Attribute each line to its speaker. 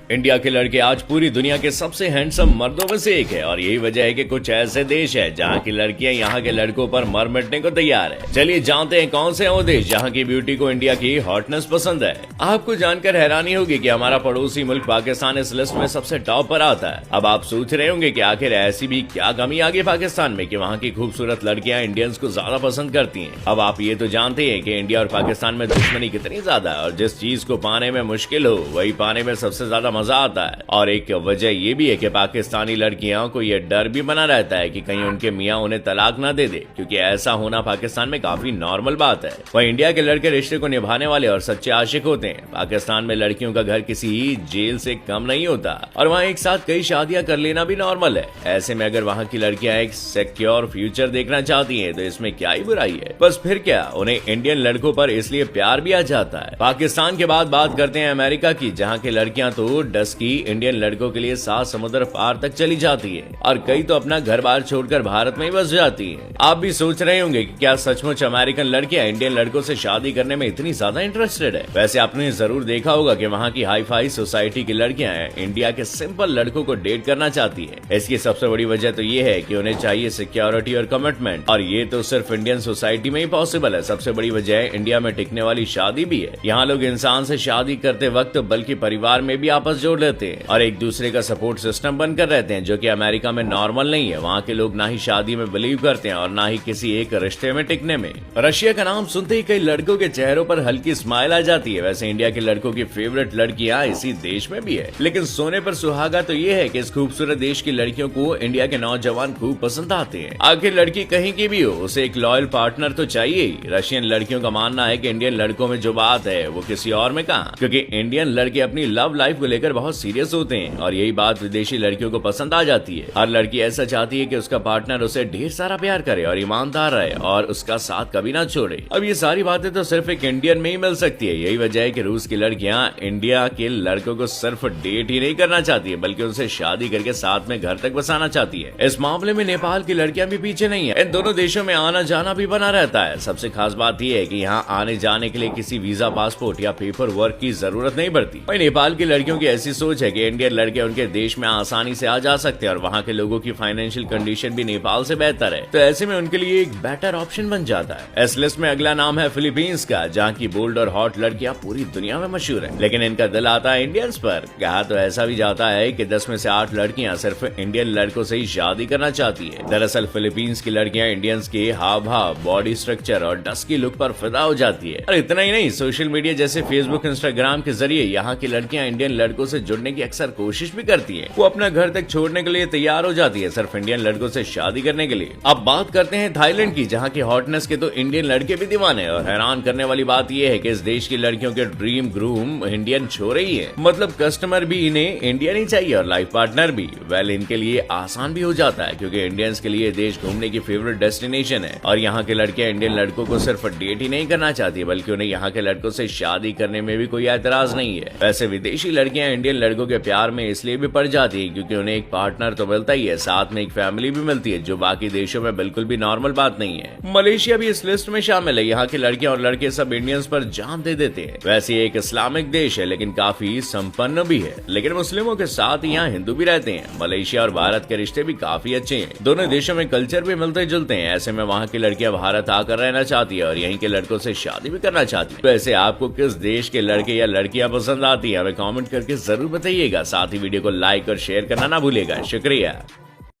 Speaker 1: India के लड़के आज पूरी दुनिया के सबसे हैंडसम मर्दों में से एक है और यही वजह है कि कुछ ऐसे देश है जहां की लड़कियां यहां के लड़कों पर मर मिटने को तैयार है। चलिए जानते हैं कौन से हैं वो देश जहां की ब्यूटी को इंडिया की हॉटनेस पसंद है। आपको जानकर हैरानी होगी कि हमारा पड़ोसी मुल्क पाकिस्तान इस लिस्ट में सबसे टॉप पर आता है। अब आप सोच रहे होंगे कि आखिर ऐसी भी क्या कमी आ गई पाकिस्तान में कि वहाँ की खूबसूरत लड़कियां इंडियंस को ज्यादा पसंद करती हैं। अब आप ये तो जानते हैं कि इंडिया और पाकिस्तान में दुश्मनी कितनी ज्यादा है और जिस चीज को पाने में मुश्किल हो वही पाने में सबसे ज्यादा मजा आता है। और एक वजह ये भी है कि पाकिस्तानी लड़कियों को ये डर भी बना रहता है कि कहीं उनके मियाँ उन्हें तलाक ना दे दे, क्योंकि ऐसा होना पाकिस्तान में काफी नॉर्मल बात है। वहीं इंडिया के लड़के रिश्ते को निभाने वाले और सच्चे आशिक होते हैं। पाकिस्तान में लड़कियों का घर किसी जेल से कम नहीं होता और वहाँ एक साथ कई शादियां कर लेना भी नॉर्मल है। ऐसे में अगर वहाँ की लड़कियां एक सिक्योर फ्यूचर देखना चाहती हैं तो इसमें क्या ही बुराई है। बस फिर क्या, उन्हें इंडियन लड़कों पर इसलिए प्यार भी आ जाता है। पाकिस्तान के बाद बात करते हैं अमेरिका की, जहाँ की लड़कियां तो डस्की इंडियन लड़कों के लिए 7 समुद्र पार तक चली जाती है और कई तो अपना घर बार छोड़कर भारत में ही बस जाती हैं। आप भी सोच रहे होंगे कि क्या सचमुच अमेरिकन लड़कियां इंडियन लड़कों से शादी करने में इतनी ज्यादा इंटरेस्टेड है। वैसे आपने जरूर देखा होगा कि वहाँ की हाई फाई सोसाइटी की लड़कियां इंडिया के सिंपल लड़कों को डेट करना चाहती है। इसकी सबसे बड़ी वजह तो ये है कि उन्हें चाहिए सिक्योरिटी और कमिटमेंट, और ये तो सिर्फ इंडियन सोसाइटी में ही पॉसिबल है। सबसे बड़ी वजह इंडिया में टिकने वाली शादी भी है। यहाँ लोग इंसान से शादी करते वक्त बल्कि परिवार में भी आपस जोड़ लेते हैं और एक दूसरे का सपोर्ट सिस्टम बनकर रहते हैं, जो कि अमेरिका में नॉर्मल नहीं है। वहाँ के लोग ना ही शादी में बिलीव करते हैं और ना ही किसी एक रिश्ते में टिकने में। रशिया का नाम सुनते ही कई लड़कों के चेहरों पर हल्की स्माइल आ जाती है। वैसे इंडिया के लड़कों की फेवरेट लड़कियां इसी देश में भी है, लेकिन सोने पर सुहागा तो ये है कि इस खूबसूरत देश की लड़कियों को इंडिया के नौजवान खूब पसंद आते हैं। आखिर लड़की कहीं की भी हो, उसे एक लॉयल पार्टनर तो चाहिए ही। रशियन लड़कियों का मानना है कि इंडियन लड़कों में जो बात है वो किसी और में कहाँ, क्योंकि इंडियन लड़के अपनी लव लाइफ को लेकर बहुत सीरियस होते हैं और यही बात विदेशी लड़कियों को पसंद आ जाती है। हर लड़की ऐसा चाहती है कि उसका पार्टनर उसे ढेर सारा प्यार करे और ईमानदार रहे और उसका साथ कभी ना छोड़े। अब ये सारी बातें तो सिर्फ एक इंडियन में ही मिल सकती है। यही वजह है कि रूस की लड़कियां इंडिया के लड़कों को सिर्फ डेट ही नहीं करना चाहती है, बल्कि उनसे शादी करके साथ में घर तक बसाना चाहती है। इस मामले में नेपाल की लड़कियां भी पीछे नहीं है। इन दोनों देशों में आना जाना भी बना रहता है। सबसे खास बात यह है कि यहाँ आने जाने के लिए किसी वीजा, पासपोर्ट या पेपर वर्क की जरूरत नहीं पड़ती। वहीं नेपाल की लड़कियों की ऐसी सोच है कि इंडियन लड़के उनके देश में आसानी से आ जा सकते हैं और वहाँ के लोगों की फाइनेंशियल कंडीशन भी नेपाल से बेहतर है, तो ऐसे में उनके लिए एक बेटर ऑप्शन बन जाता है। इस लिस्ट में अगला नाम है फिलीपींस का, जहाँ की बोल्ड और हॉट लड़कियां पूरी दुनिया में मशहूर है, लेकिन इनका दिल आता है इंडियंस पर। कहा तो ऐसा भी जाता है कि 10 में से 8 लड़कियां सिर्फ इंडियन लड़कों से ही शादी करना चाहती है। दरअसल फिलीपींस की लड़कियां इंडियंस के हाव भाव, बॉडी स्ट्रक्चर और डस्की लुक पर फिदा हो जाती है। और इतना ही नहीं, सोशल मीडिया जैसे फेसबुक, इंस्टाग्राम के जरिए यहाँ की लड़कियां इंडियन लड़कों से जुड़ने की अक्सर कोशिश भी करती है। वो अपना घर तक छोड़ने के लिए तैयार हो जाती है सिर्फ इंडियन लड़कों से शादी करने के लिए। अब बात करते हैं थाईलैंड की, जहाँ की हॉटनेस के तो इंडियन लड़के भी दीवाने हैं। और हैरान करने वाली बात यह है कि इस देश की लड़कियों के ड्रीम ग्रूम इंडियन छोरे ही है। मतलब कस्टमर भी इन्हें इंडियन ही चाहिए और लाइफ पार्टनर भी। वेल, इनके लिए आसान भी हो जाता है क्योंकि इंडियंस के लिए देश घूमने की फेवरेट डेस्टिनेशन है और यहाँ के लड़कियां इंडियन लड़कों को सिर्फ डेट ही नहीं करना चाहती बल्कि उन्हें यहाँ के लड़कों से शादी करने में भी कोई एतराज नहीं है। वैसे विदेशी लड़कियां इंडियन लड़कों के प्यार में इसलिए भी पड़ जाती है क्योंकि उन्हें एक पार्टनर तो मिलता ही है, साथ में एक फैमिली भी मिलती है, जो बाकी देशों में बिल्कुल भी नॉर्मल बात नहीं है। मलेशिया भी इस लिस्ट में शामिल है। यहाँ की लड़कियां और लड़के सब इंडियंस पर जान दे देते हैं। वैसे एक इस्लामिक देश है लेकिन काफी संपन्न भी है, लेकिन मुस्लिमों के साथ यहाँ हिंदू भी रहते हैं। मलेशिया और भारत के रिश्ते भी काफी अच्छे हैं। दोनों देशों में कल्चर भी मिलते जुलते हैं। ऐसे में वहाँ की लड़कियां भारत आकर रहना चाहती है और यहीं के लड़कों से शादी भी करना चाहती है। वैसे आपको किस देश के लड़के या लड़कियां पसंद आती है, हमें कमेंट करके जरूर बताइएगा। साथ ही वीडियो को लाइक और शेयर करना ना भूलिएगा। शुक्रिया।